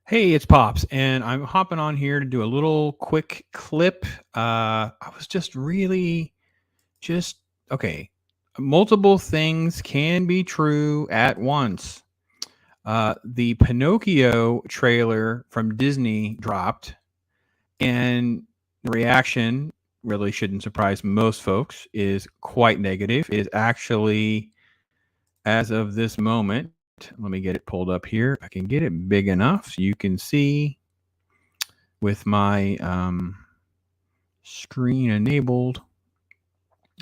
Hey, it's Pops, and I'm hopping on here to do a little quick clip. I was just really just okay. Multiple things can be true at once. The Pinocchio trailer from Disney dropped, and the reaction really shouldn't surprise most folks is quite negative. It is actually, as of this moment, let me get it pulled up here. I can get it big enough so you can see with my screen enabled.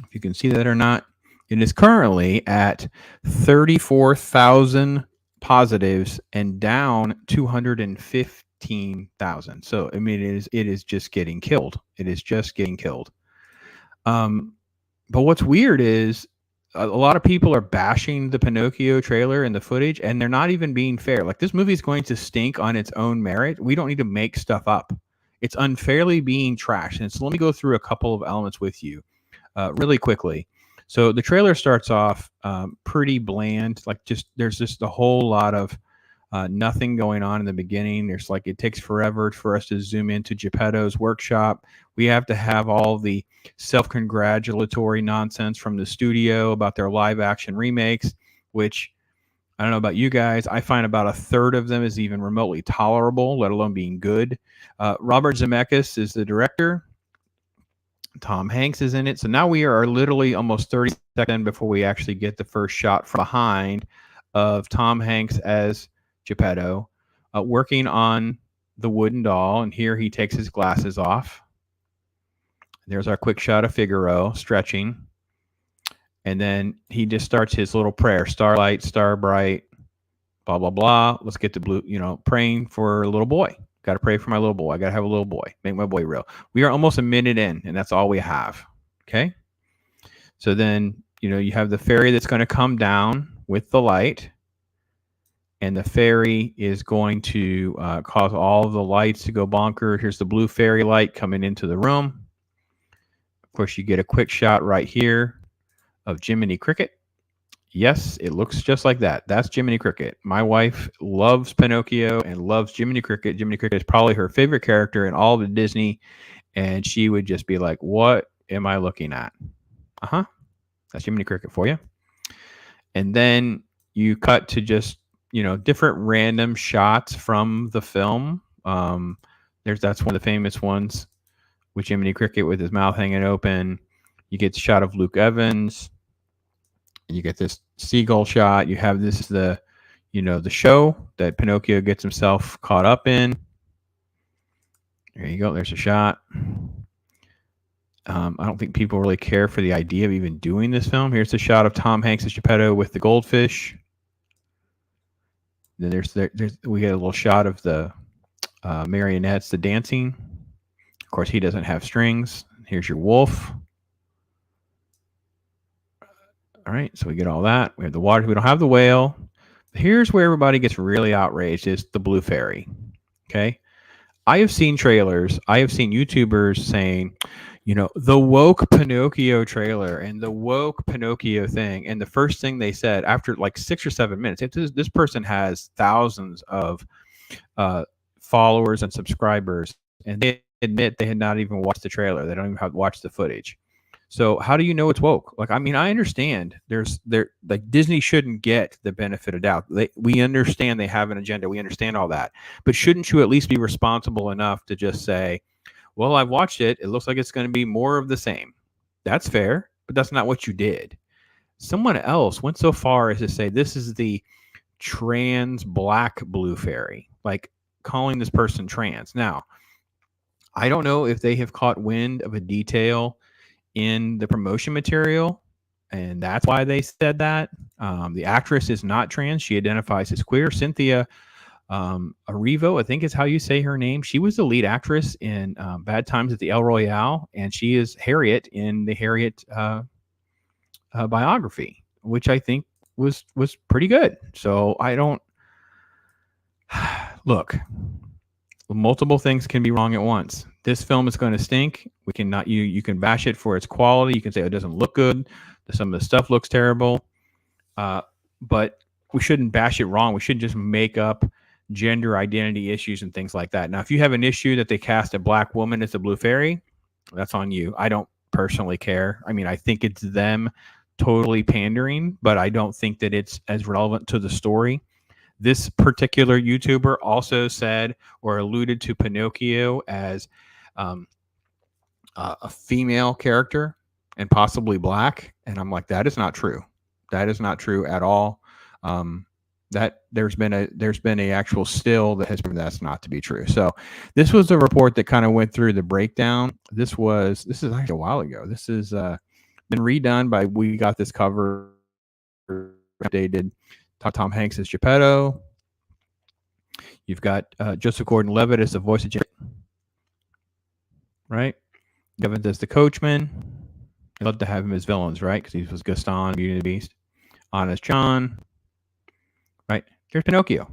If you can see that or not, it is currently at 34,000 positives and down 215,000. So I mean, it is just getting killed. It is just getting killed. Um, but what's weird is a lot of people are bashing the Pinocchio trailer and the footage, and they're not even being fair. Like, this movie is going to stink on its own merit. We don't need to make stuff up. It's unfairly being trashed. And so let me go through a couple of elements with you really quickly. So the trailer starts off pretty bland. Like, there's just a whole lot of nothing going on in the beginning. There's like, it takes forever for us to zoom into Geppetto's workshop. We have to have all the self-congratulatory nonsense from the studio about their live action remakes, which I don't know about you guys. I find about a third of them is even remotely tolerable, let alone being good. Robert Zemeckis is the director. Tom Hanks is in it. So now we are literally almost 30 seconds before we actually get the first shot from behind of Tom Hanks as Geppetto, working on the wooden doll. And here he takes his glasses off. There's our quick shot of Figaro stretching. And then he just starts his little prayer: starlight, star bright, blah, blah, blah. Let's get to blue, praying for a little boy. Got to pray for my little boy. I got to have a little boy. Make my boy real. We are almost a minute in, and that's all we have. Okay. So then, you have the fairy that's going to come down with the light, and the fairy is going to cause all of the lights to go bonkers. Here's the blue fairy light coming into the room. Of course, you get a quick shot right here of Jiminy Cricket. Yes, it looks just like that. That's Jiminy Cricket. My wife loves Pinocchio and loves Jiminy Cricket. Jiminy Cricket is probably her favorite character in all of Disney, and she would just be like, "What am I looking at?" That's Jiminy Cricket for you. And then you cut to just different random shots from the film. That's one of the famous ones with Jiminy Cricket with his mouth hanging open. You get the shot of Luke Evans. You get this seagull shot. You have the show that Pinocchio gets himself caught up in. There you go. There's a shot. I don't think people really care for the idea of even doing this film. Here's the shot of Tom Hanks as Geppetto with the goldfish. Then we get a little shot of the marionettes, the dancing. Of course, he doesn't have strings. Here's your wolf. All right, so we get all that. We have the water. We don't have the whale. Here's where everybody gets really outraged: is the blue fairy. Okay, I have seen trailers. I have seen YouTubers saying, the woke Pinocchio trailer and the woke Pinocchio thing. And the first thing they said after like 6 or 7 minutes, this person has thousands of followers and subscribers, and they admit they had not even watched the trailer. They don't even have watched the footage. So how do you know it's woke? Like, I mean, I understand like Disney shouldn't get the benefit of doubt. We understand they have an agenda. We understand all that. But shouldn't you at least be responsible enough to just say, well, I've watched it. It looks like it's going to be more of the same. That's fair, but that's not what you did. Someone else went so far as to say this is the trans black blue fairy, like calling this person trans. Now, I don't know if they have caught wind of a detail in the promotion material, and that's why they said that. The actress is not trans. She identifies as queer. Cynthia Erivo, I think is how you say her name. She was the lead actress in Bad Times at the El Royale, and she is Harriet in the Harriet biography, which I think was pretty good. So I don't look. Multiple things can be wrong at once. This film is going to stink. We cannot. You can bash it for its quality. You can say it doesn't look good. Some of the stuff looks terrible. But we shouldn't bash it wrong. We shouldn't just make up gender identity issues and things like that. Now, if you have an issue that they cast a black woman as a blue fairy, that's on you. I don't personally care. I mean, I think it's them totally pandering, but I don't think that it's as relevant to the story. This particular YouTuber also said or alluded to Pinocchio as a female character and possibly black, and I'm like, that is not true. That is not true at all. That there's been a actual still that has proven that's not to be true. So this was a report that kind of went through the breakdown. This is actually a while ago. This is been redone by We Got This Cover, updated. Tom Hanks as Geppetto. You've got Joseph Gordon-Levitt as the voice of Jim, right? Evans as the coachman. I'd love to have him as villains, right? Because he was Gaston, Beauty and the Beast. Honest John. Right. There's Pinocchio.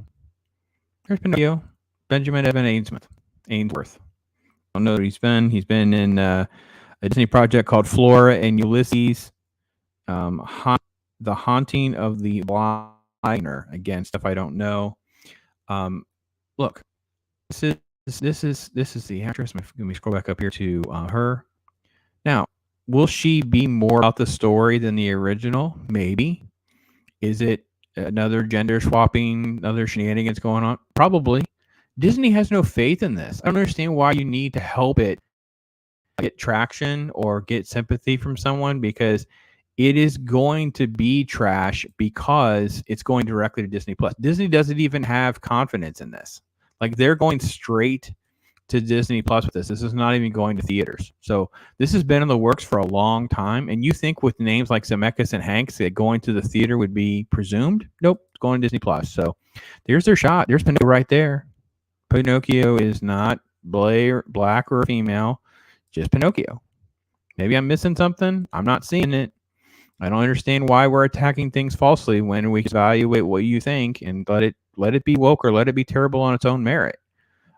Benjamin Evan Ainsworth. I don't know where he's been. He's been in a Disney project called Flora and Ulysses. The Haunting of the Blind. Again, stuff I don't know. Look, this is the actress. Let me scroll back up here to her. Now, will she be more about the story than the original? Maybe. Is it another gender swapping, other shenanigans going on? Probably. Disney has no faith in this. I don't understand why you need to help it get traction or get sympathy from someone, because it is going to be trash because it's going directly to Disney Plus. Disney doesn't even have confidence in this. Like, they're going straight to Disney Plus with this. This is not even going to theaters. So this has been in the works for a long time. And you think with names like Zemeckis and Hanks that going to the theater would be presumed? Nope, it's going to Disney Plus. So there's their shot. There's Pinocchio right there. Pinocchio is not black or female, just Pinocchio. Maybe I'm missing something. I'm not seeing it. I don't understand why we're attacking things falsely when we can evaluate what you think and let it be woke or let it be terrible on its own merit.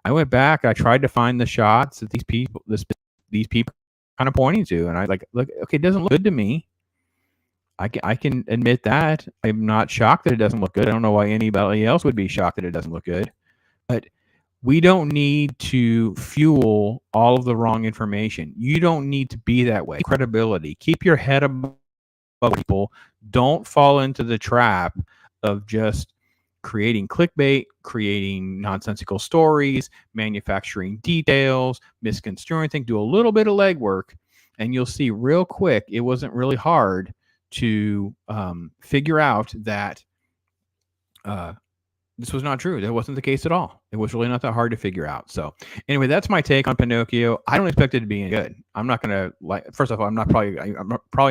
I went back. I tried to find the shots that these people kind of pointing to, and I look. Okay, it doesn't look good to me. I can admit that. I'm not shocked that it doesn't look good. I don't know why anybody else would be shocked that it doesn't look good. But we don't need to fuel all of the wrong information. You don't need to be that way. Credibility. Keep your head above people. Don't fall into the trap of just creating clickbait, creating nonsensical stories, manufacturing details, misconstruing things. Do a little bit of legwork, and you'll see real quick it wasn't really hard to figure out that this was not true. That wasn't the case at all. It was really not that hard to figure out. So anyway, that's my take on Pinocchio. I don't expect it to be any good. I'm not going to first of all, I'm probably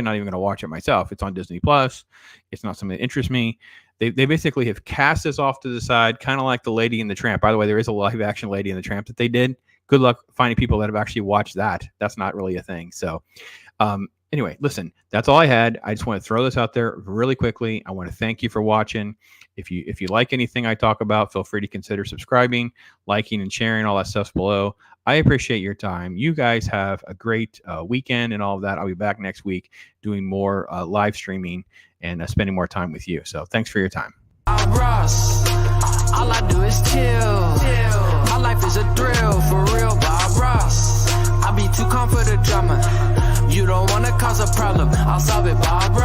not even going to watch it myself. It's on Disney Plus. It's not something that interests me. They basically have cast this off to the side, kind of like the Lady and the Tramp. By the way, there is a live action Lady and the Tramp that they did. Good luck finding people that have actually watched that. That's not really a thing. So anyway, listen, that's all I had. I just want to throw this out there really quickly. I want to thank you for watching. If you like anything I talk about, feel free to consider subscribing, liking, and sharing. All that stuff's below. I appreciate your time. You guys have a great weekend and all of that. I'll be back next week doing more live streaming and spending more time with you. So thanks for your time. Ross, all I do is chill. My life is a thrill, for real, Bob Ross. I be too calm for the drama. You don't wanna cause a problem, I'll solve it, Bob Ross.